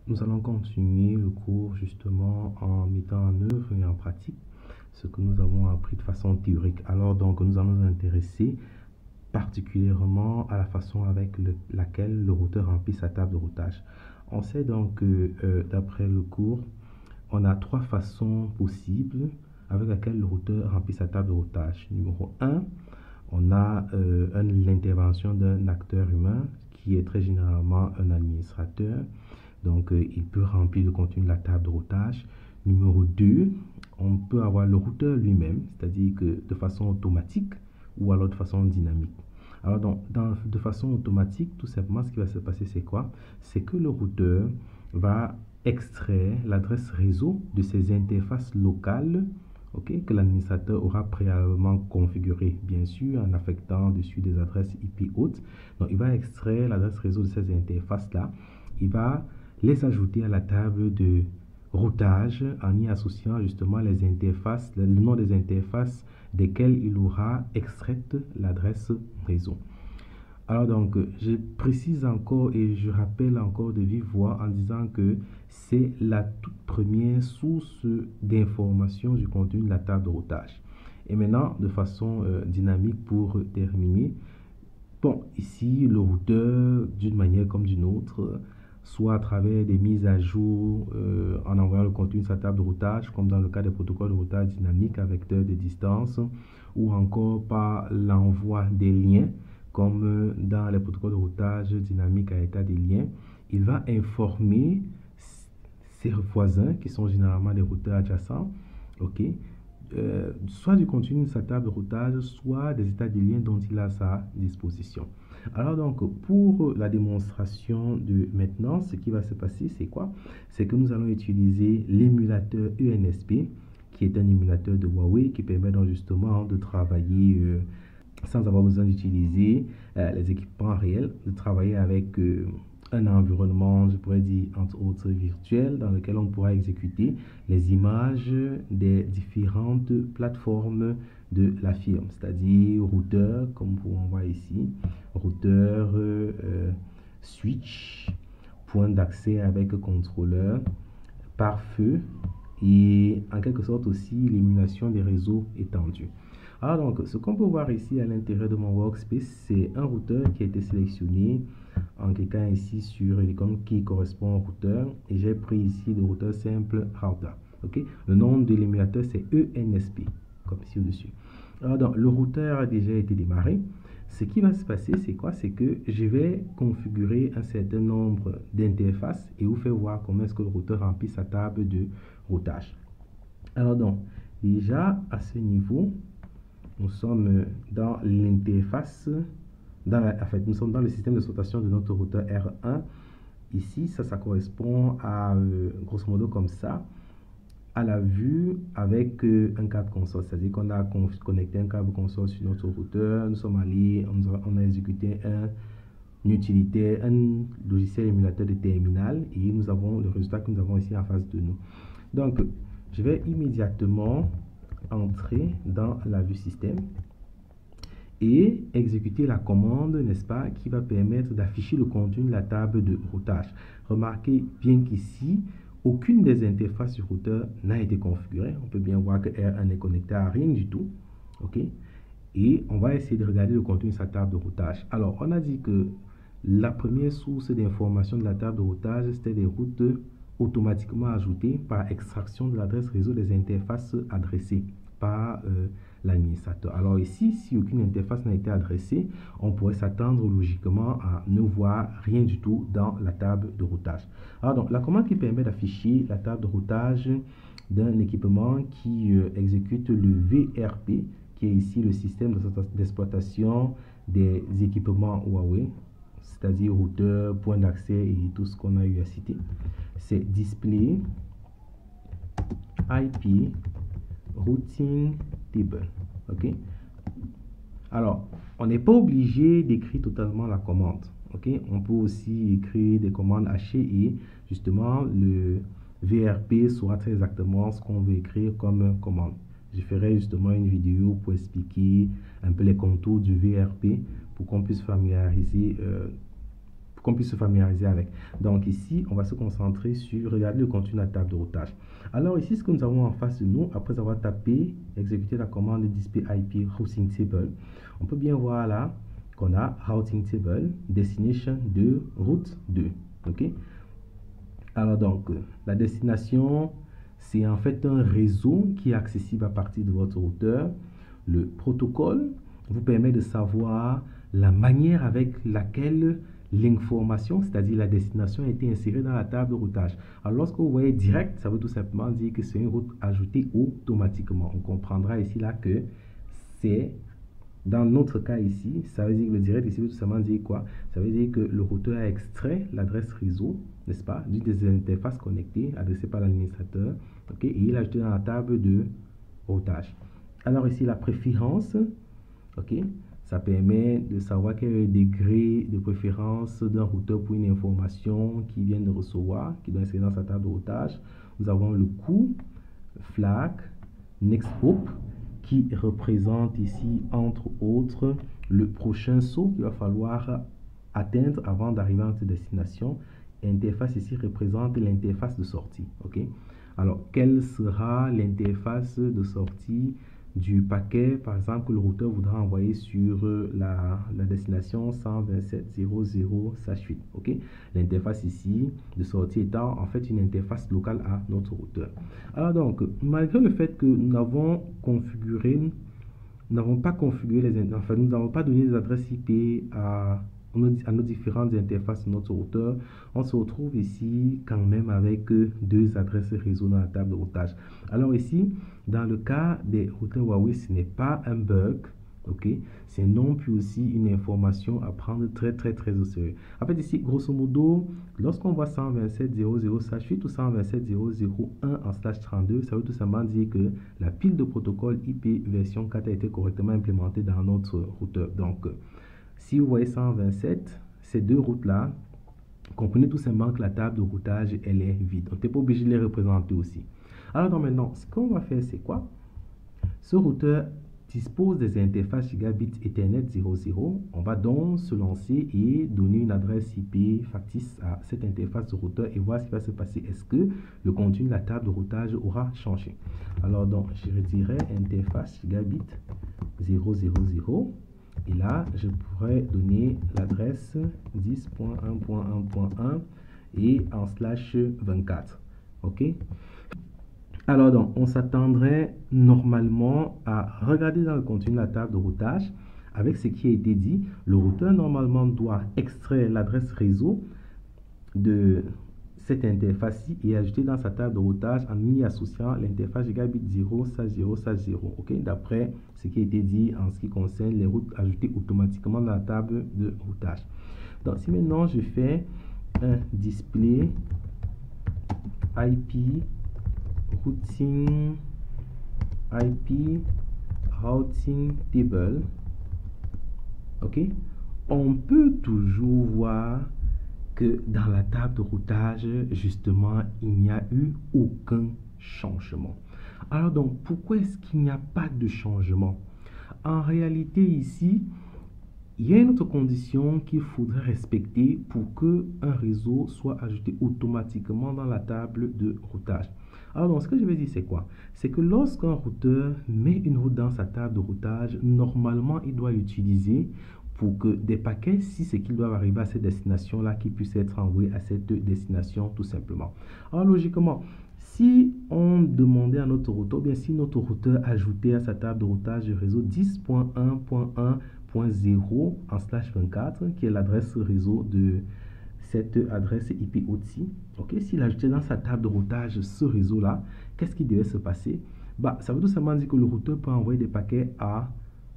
nous allons continuer le cours justement en mettant en œuvre et en pratique ce que nous avons appris de façon théorique. Alors donc nous allons nous intéresser particulièrement à la façon avec laquelle le routeur remplit sa table de routage. On sait donc que d'après le cours, on a trois façons possibles avec lesquelles le routeur remplit sa table de routage. Numéro 1, on a l'intervention d'un acteur humain qui est très généralement un administrateur. Donc, il peut remplir le contenu de la table de routage. Numéro 2, on peut avoir le routeur lui-même, c'est-à-dire que de façon automatique ou alors de façon dynamique. Alors, donc, de façon automatique, tout simplement, ce qui va se passer, c'est quoi? C'est que le routeur va extraire l'adresse réseau de ses interfaces locales, que l'administrateur aura préalablement configuré, bien sûr, en affectant dessus des adresses IP hautes. Donc, il va extraire l'adresse réseau de ces interfaces-là. Il va les ajouter à la table de routage en y associant justement les interfaces, le nom des interfaces desquelles il aura extraite l'adresse réseau. Alors donc, je précise encore et je rappelle encore de vive voix en disant que c'est la toute première source d'information du contenu de la table de routage. Et maintenant, de façon dynamique pour terminer, bon, ici, le routeur, d'une manière comme d'une autre, soit à travers des mises à jour en envoyant le contenu de sa table de routage, comme dans le cas des protocoles de routage dynamique à vecteur de distance, ou encore par l'envoi des liens, comme dans les protocoles de routage dynamique à état des liens. Il va informer ses voisins, qui sont généralement des routeurs adjacents, soit du contenu de sa table de routage, soit des états de liens dont il a à sa disposition. Alors donc, pour la démonstration de maintenant, ce qui va se passer, c'est quoi? C'est que nous allons utiliser l'émulateur ENSP, qui est un émulateur de Huawei, qui permet donc justement de travailler sans avoir besoin d'utiliser les équipements réels, de travailler avec un environnement, je pourrais dire, entre autres virtuel, dans lequel on pourra exécuter les images des différentes plateformes de la firme, c'est-à-dire routeur, comme on voit ici, routeur, switch, point d'accès avec contrôleur, pare-feu et en quelque sorte aussi l'émulation des réseaux étendus. Alors donc, ce qu'on peut voir ici à l'intérieur de mon workspace, c'est un routeur qui a été sélectionné en cliquant ici sur l'icône qui correspond au routeur et j'ai pris ici le routeur simple router. Le nom de l'émulateur c'est ENSP, comme ici au-dessus. Alors donc, le routeur a déjà été démarré. Ce qui va se passer, c'est quoi? C'est que je vais configurer un certain nombre d'interfaces et vous faire voir comment est-ce que le routeur remplit sa table de routage. Alors donc, déjà à ce niveau, nous sommes dans l'interface, nous sommes dans le système d'exploitation de notre routeur R1. Ici, ça correspond à, grosso modo comme ça, à la vue avec un câble console. C'est-à-dire qu'on a connecté un câble console sur notre routeur, nous sommes allés, on a exécuté une utilitaire, un logiciel émulateur de terminal et nous avons le résultat que nous avons ici en face de nous. Donc, je vais immédiatement entrer dans la vue système et exécuter la commande, n'est-ce pas, qui va permettre d'afficher le contenu de la table de routage. Remarquez bien qu'ici, aucune des interfaces du routeur n'a été configurée. On peut bien voir que R1 n'est connecté à rien du tout. Et on va essayer de regarder le contenu de sa table de routage. Alors, on a dit que la première source d'information de la table de routage, c'était des routes automatiquement ajoutées par extraction de l'adresse réseau des interfaces adressées par l'administrateur. Alors ici, si aucune interface n'a été adressée, on pourrait s'attendre logiquement à ne voir rien du tout dans la table de routage. Alors donc, la commande qui permet d'afficher la table de routage d'un équipement qui exécute le VRP, qui est ici le système d'exploitation des équipements Huawei, c'est-à-dire routeur, point d'accès et tout ce qu'on a eu à citer. C'est display IP routing table. Alors, on n'est pas obligé d'écrire totalement la commande. On peut aussi écrire des commandes hachées et justement le VRP saura très exactement ce qu'on veut écrire comme commande. Je ferai justement une vidéo pour expliquer un peu les contours du VRP pour qu'on puisse familiariser pour qu'on puisse se familiariser avec. Donc ici, on va se concentrer sur regarder le contenu de la table de routage. Alors ici, ce que nous avons en face de nous, après avoir tapé, exécuté la commande display IP routing table, on peut bien voir là qu'on a routing table, destination 2, route 2. Ok. Alors donc, la destination, c'est en fait un réseau qui est accessible à partir de votre routeur. Le protocole vous permet de savoir la manière avec laquelle l'information, c'est-à-dire la destination, a été insérée dans la table de routage. Alors lorsque vous voyez direct, ça veut tout simplement dire que c'est une route ajoutée automatiquement. On comprendra ici là que c'est, dans notre cas ici, ça veut dire que le direct ici veut tout simplement dire quoi? Ça veut dire que le routeur a extrait l'adresse réseau, n'est-ce pas, d'une des interfaces connectées adressées par l'administrateur, ok, et il a ajouté dans la table de routage. Alors ici, la préférence, ok, ça permet de savoir quel est le degré de préférence d'un routeur pour une information qu'il vient de recevoir, qui doit insérer dans sa table de routage. Nous avons le coût, flag, next hop, qui représente ici, entre autres, le prochain saut qu'il va falloir atteindre avant d'arriver à notre destination. Interface ici représente l'interface de sortie. Ok. Alors, quelle sera l'interface de sortie du paquet, par exemple, que le routeur voudra envoyer sur la destination 127.0.0/8. Ok. L'interface ici de sortie étant en fait une interface locale à notre routeur. Alors donc, malgré le fait que nous n'avons pas configuré nous n'avons pas donné les adresses IP à nos différentes interfaces de notre routeur, on se retrouve ici quand même avec deux adresses réseau dans la table de routage. Alors ici, dans le cas des routeurs Huawei, ce n'est pas un bug, ok, c'est non plus aussi une information à prendre très au sérieux. En fait ici, grosso modo, lorsqu'on voit 127.0.0/8 ou 127.0.0.1/32, ça veut tout simplement dire que la pile de protocole IP version 4 a été correctement implémentée dans notre routeur. Donc, si vous voyez 127, ces deux routes-là, comprenez tout simplement que la table de routage, elle est vide. On n'est pas obligé de les représenter aussi. Alors donc maintenant, ce qu'on va faire, c'est quoi? Ce routeur dispose des interfaces gigabit Ethernet 00. On va donc se lancer et donner une adresse IP factice à cette interface de routeur et voir ce qui va se passer. Est-ce que le contenu de la table de routage aura changé? Alors donc, je redirai interface gigabit 000. Et là, je pourrais donner l'adresse 10.1.1.1 et en /24. OK? Alors donc, on s'attendrait normalement à regarder dans le contenu de la table de routage. Avec ce qui a été dit, le routeur normalement doit extraire l'adresse réseau de cette interface-ci et ajouter dans sa table de routage en y associant l'interface gigabit 0/0/0. Ok, d'après ce qui a été dit en ce qui concerne les routes ajoutées automatiquement dans la table de routage. Donc, si maintenant je fais un display IP routing table, ok, on peut toujours voir que dans la table de routage, justement, il n'y a eu aucun changement. Alors donc, pourquoi est-ce qu'il n'y a pas de changement? En réalité, ici, il y a une autre condition qu'il faudrait respecter pour que un réseau soit ajouté automatiquement dans la table de routage. Alors donc, ce que je vais dire, c'est quoi? C'est que lorsqu'un routeur met une route dans sa table de routage, normalement, il doit l'utiliser pour que des paquets, si c'est qu'ils doivent arriver à cette destination-là, qui puissent être envoyés à cette destination tout simplement. Alors logiquement, si on demandait à notre routeur, bien si notre routeur ajoutait à sa table de routage du réseau 10.1.1.0 en /24, qui est l'adresse réseau de cette adresse IP au-dessus, ok, s'il ajoutait dans sa table de routage ce réseau-là, qu'est-ce qui devait se passer? Bah, ça veut tout simplement dire que le routeur peut envoyer des paquets à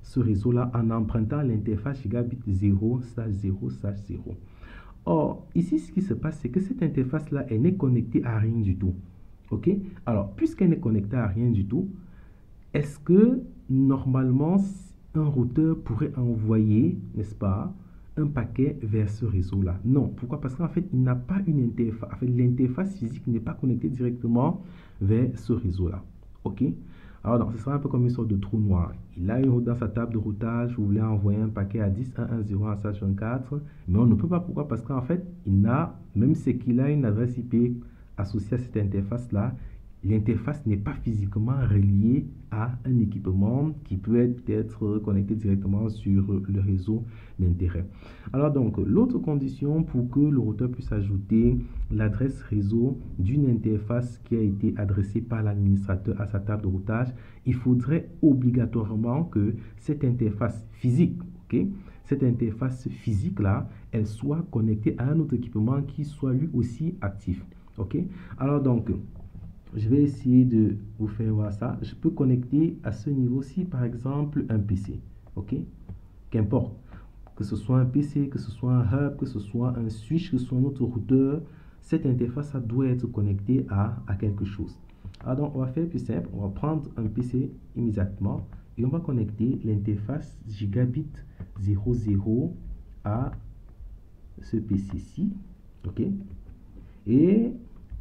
ce réseau-là en empruntant l'interface gigabit 0/0/0. Or, ici, ce qui se passe, c'est que cette interface-là, elle n'est connectée à rien du tout. OK? Alors, puisqu'elle n'est connectée à rien du tout, est-ce que, normalement, un routeur pourrait envoyer, n'est-ce pas, un paquet vers ce réseau-là? Non. Pourquoi? Parce qu'en fait, il n'a pas une interface. En fait, l'interface physique n'est pas connectée directement vers ce réseau-là. OK? Alors, donc, ce sera un peu comme une sorte de trou noir. Il a une route dans sa table de routage, vous voulez envoyer un paquet à 10.1.1.0 mais on ne peut pas. Pourquoi? Parce qu'en fait, il n'a, même si qu'il a une adresse IP associée à cette interface-là, l'interface n'est pas physiquement reliée à un équipement qui peut être connecté directement sur le réseau d'intérêt. Alors donc, l'autre condition pour que le routeur puisse ajouter l'adresse réseau d'une interface qui a été adressée par l'administrateur à sa table de routage, il faudrait obligatoirement que cette interface physique, cette interface physique-là, elle soit connectée à un autre équipement qui soit lui aussi actif. Alors donc, je vais essayer de vous faire voir ça. Je peux connecter à ce niveau-ci, par exemple, un PC. Qu'importe. Que ce soit un PC, que ce soit un hub, que ce soit un switch, que ce soit un autre routeur, cette interface ça doit être connectée à quelque chose. Alors donc, on va faire plus simple. On va prendre un PC immédiatement et on va connecter l'interface gigabit 00 à ce PC-ci. Et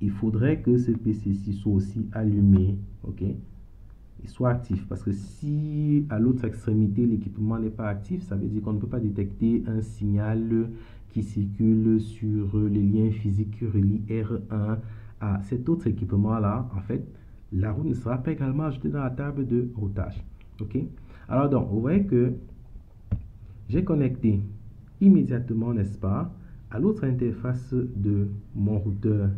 il faudrait que ce PC-ci soit aussi allumé, il soit actif, parce que si à l'autre extrémité l'équipement n'est pas actif, ça veut dire qu'on ne peut pas détecter un signal qui circule sur les liens physiques qui relient R1 à cet autre équipement-là. En fait, la route ne sera pas également ajoutée dans la table de routage. Alors donc, vous voyez que j'ai connecté immédiatement, n'est-ce pas, à l'autre interface de mon routeur,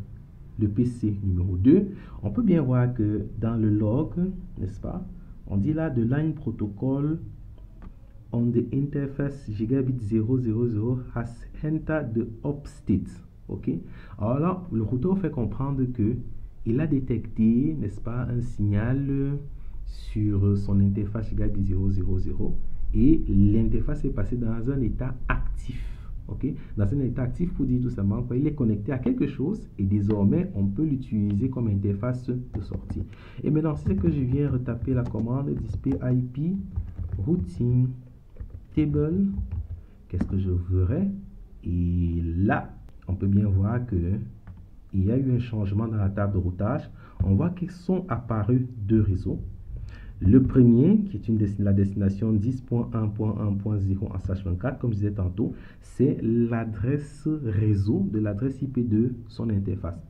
le PC numéro 2, on peut bien voir que dans le log, n'est-ce pas, on dit là de line protocol on the interface gigabit 000 has entered the up state. Alors là, le routeur fait comprendre que il a détecté, n'est-ce pas, un signal sur son interface gigabit 000 et l'interface est passée dans un état actif. Dans un état actif pour dire tout simplement qu'il est connecté à quelque chose et désormais on peut l'utiliser comme interface de sortie. Et maintenant, c'est que je viens retaper la commande display IP routing table. Qu'est-ce que je verrai? Et là, on peut bien voir que il y a eu un changement dans la table de routage. On voit qu'ils sont apparus deux réseaux. Le premier, qui est la destination 10.1.1.0 en /24, comme je disais tantôt, c'est l'adresse réseau de l'adresse IP de son interface.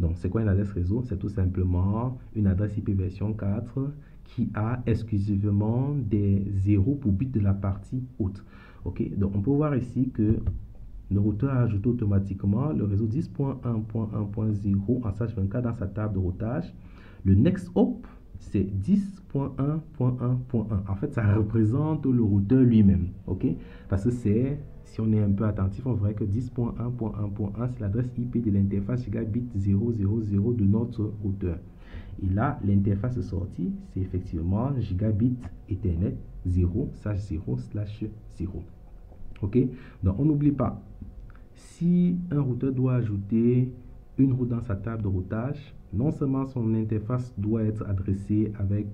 Donc, c'est quoi une adresse réseau? C'est tout simplement une adresse IP version 4 qui a exclusivement des 0 pour bit de la partie haute. Donc, on peut voir ici que le routeur a ajouté automatiquement le réseau 10.1.1.0 en /24 dans sa table de routage. Le next hop, c'est 10.1.1.1. En fait, ça représente le routeur lui-même. Parce que si on est un peu attentif, on verrait que 10.1.1.1, c'est l'adresse IP de l'interface gigabit 000 de notre routeur. Et là, l'interface sortie, c'est effectivement gigabit Ethernet 0/0/0. Donc, on n'oublie pas, si un routeur doit ajouter une route dans sa table de routage, non seulement son interface doit être adressée avec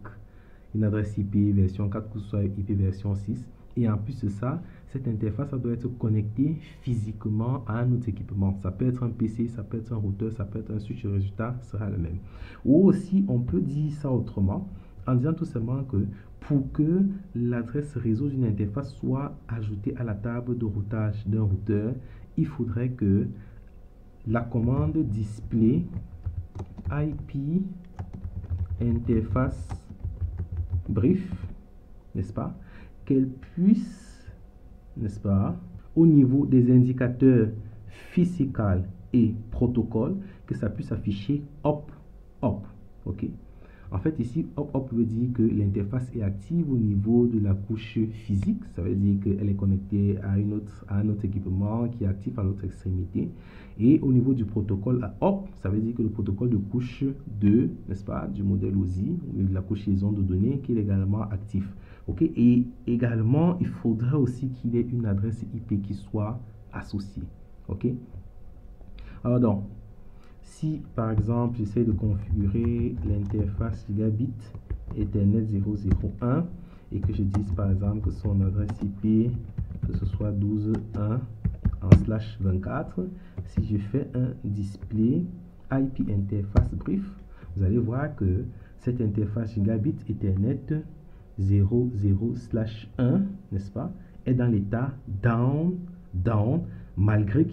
une adresse IP version 4 ou soit IP version 6, et en plus de ça, cette interface doit être connectée physiquement à un autre équipement. Ça peut être un PC, ça peut être un routeur, ça peut être un switch, le résultat sera le même. Ou aussi, on peut dire ça autrement, en disant tout simplement que pour que l'adresse réseau d'une interface soit ajoutée à la table de routage d'un routeur, il faudrait que la commande display IP interface brief, n'est-ce pas, qu'elle puisse, n'est-ce pas, au niveau des indicateurs physical et protocole, que ça puisse afficher up. En fait, ici, up veut dire que l'interface est active au niveau de la couche physique. Ça veut dire qu'elle est connectée à un autre équipement qui est actif à l'autre extrémité. Et au niveau du protocole up, ça veut dire que le protocole de couche 2, n'est-ce pas, du modèle OSI, de la couche liaison de données, qui est également actif. Et également, il faudrait aussi qu'il y ait une adresse IP qui soit associée. Alors donc, si par exemple j'essaie de configurer l'interface gigabit Ethernet 001 et que je dise par exemple que son adresse IP, que ce soit 12.1 en /24, si je fais un display IP interface brief, vous allez voir que cette interface gigabit Ethernet 00/1, n'est-ce pas, est dans l'état down, malgré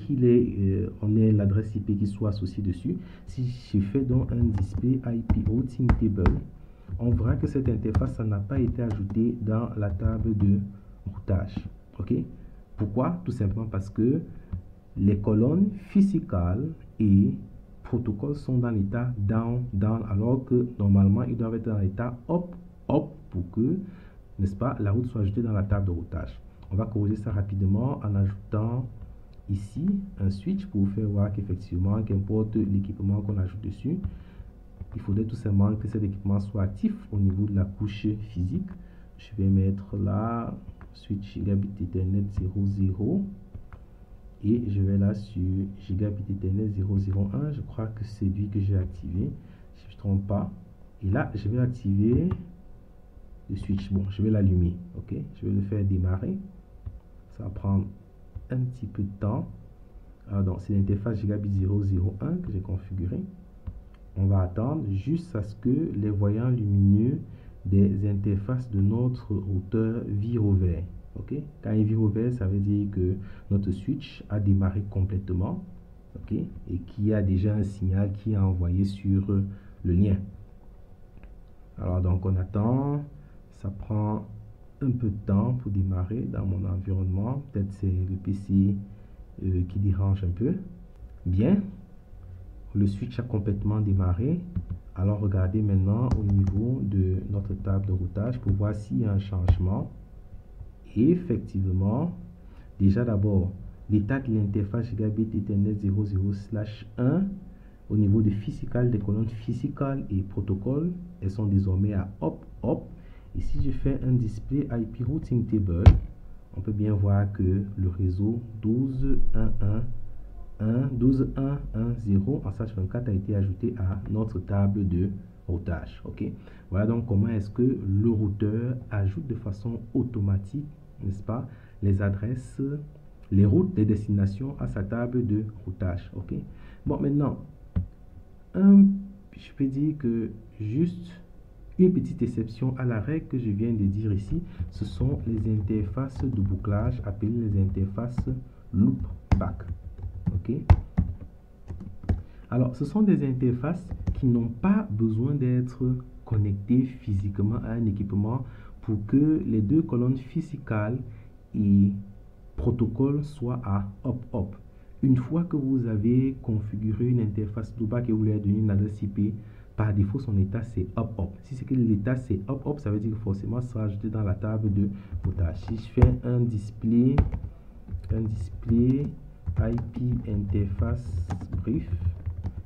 on ait l'adresse IP qui soit associée dessus. Si je fais donc un display IP routing table, on verra que cette interface n'a pas été ajoutée dans la table de routage. Ok? Pourquoi? Tout simplement parce que les colonnes physicales et protocoles sont dans l'état down, alors que normalement ils doivent être dans l'état up pour que, n'est-ce pas, la route soit ajoutée dans la table de routage. On va corriger ça rapidement en ajoutant ici un switch pour vous faire voir qu'effectivement, qu'importe l'équipement qu'on ajoute dessus, il faudrait tout simplement que cet équipement soit actif au niveau de la couche physique. Je vais mettre là switch gigabit Ethernet 00 et je vais là sur gigabit Ethernet 001. Je crois que c'est lui que j'ai activé, si je ne me trompe pas. Et là, je vais activer le switch. Bon, je vais l'allumer. Ok, je vais le faire démarrer. Ça va prendre un petit peu de temps. Alors, donc, c'est l'interface gigabit 001 que j'ai configuré. On va attendre juste à ce que les voyants lumineux des interfaces de notre routeur virent au vert. Ok, quand il vire au vert, ça veut dire que notre switch a démarré complètement. Ok, et qu'il y a déjà un signal qui est envoyé sur le lien. Alors, donc, on attend. Ça prend un peu de temps pour démarrer dans mon environnement. Peut-être c'est le PC qui dérange un peu. Bien, le switch a complètement démarré. Alors regardez maintenant au niveau de notre table de routage pour voir s'il y a un changement. Et effectivement, déjà d'abord, l'état de l'interface gigabit Ethernet 00/1 au niveau de physical, des colonnes physicales et protocoles, elles sont désormais à up. Et si je fais un display IP routing table, on peut bien voir que le réseau 12.1.1.0 en SH24 a été ajouté à notre table de routage. Ok, voilà donc comment est-ce que le routeur ajoute de façon automatique, n'est-ce pas, les adresses, les routes, les destinations à sa table de routage. Ok, bon, maintenant je peux dire que juste une petite exception à la règle que je viens de dire ici, ce sont les interfaces de bouclage appelées les interfaces loopback. Ok, alors ce sont des interfaces qui n'ont pas besoin d'être connectées physiquement à un équipement pour que les deux colonnes physicales et protocoles soient à up. Une fois que vous avez configuré une interface loopback et vous lui avez donné une adresse IP, par défaut son état c'est up. Si c'est que l'état c'est up, ça veut dire que forcément ça sera ajouté dans la table de routage. Si je fais un display IP interface brief,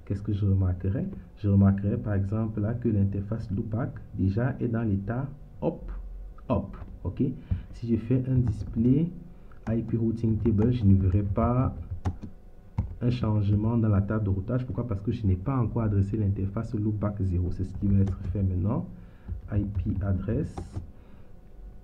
qu'est-ce que je remarquerai? Je remarquerai par exemple là que l'interface loopback déjà est dans l'état up. Ok, si je fais un display IP routing table, je ne verrai pas un changement dans la table de routage. Pourquoi? Parce que je n'ai pas encore adressé l'interface loopback 0. C'est ce qui va être fait maintenant. IP adresse,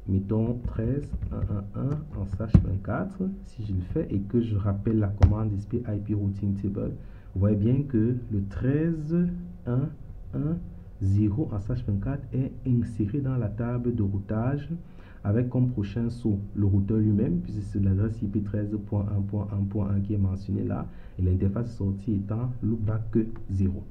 mettons 13.1.1 en SH24. Si je le fais et que je rappelle la commande display IP routing table, vous voyez bien que le 13.1.1.0 en SH24 est inséré dans la table de routage avec comme prochain saut le routeur lui-même, puisque c'est l'adresse IP 13.1.1.1 qui est mentionné là, et l'interface sortie étant loopback 0.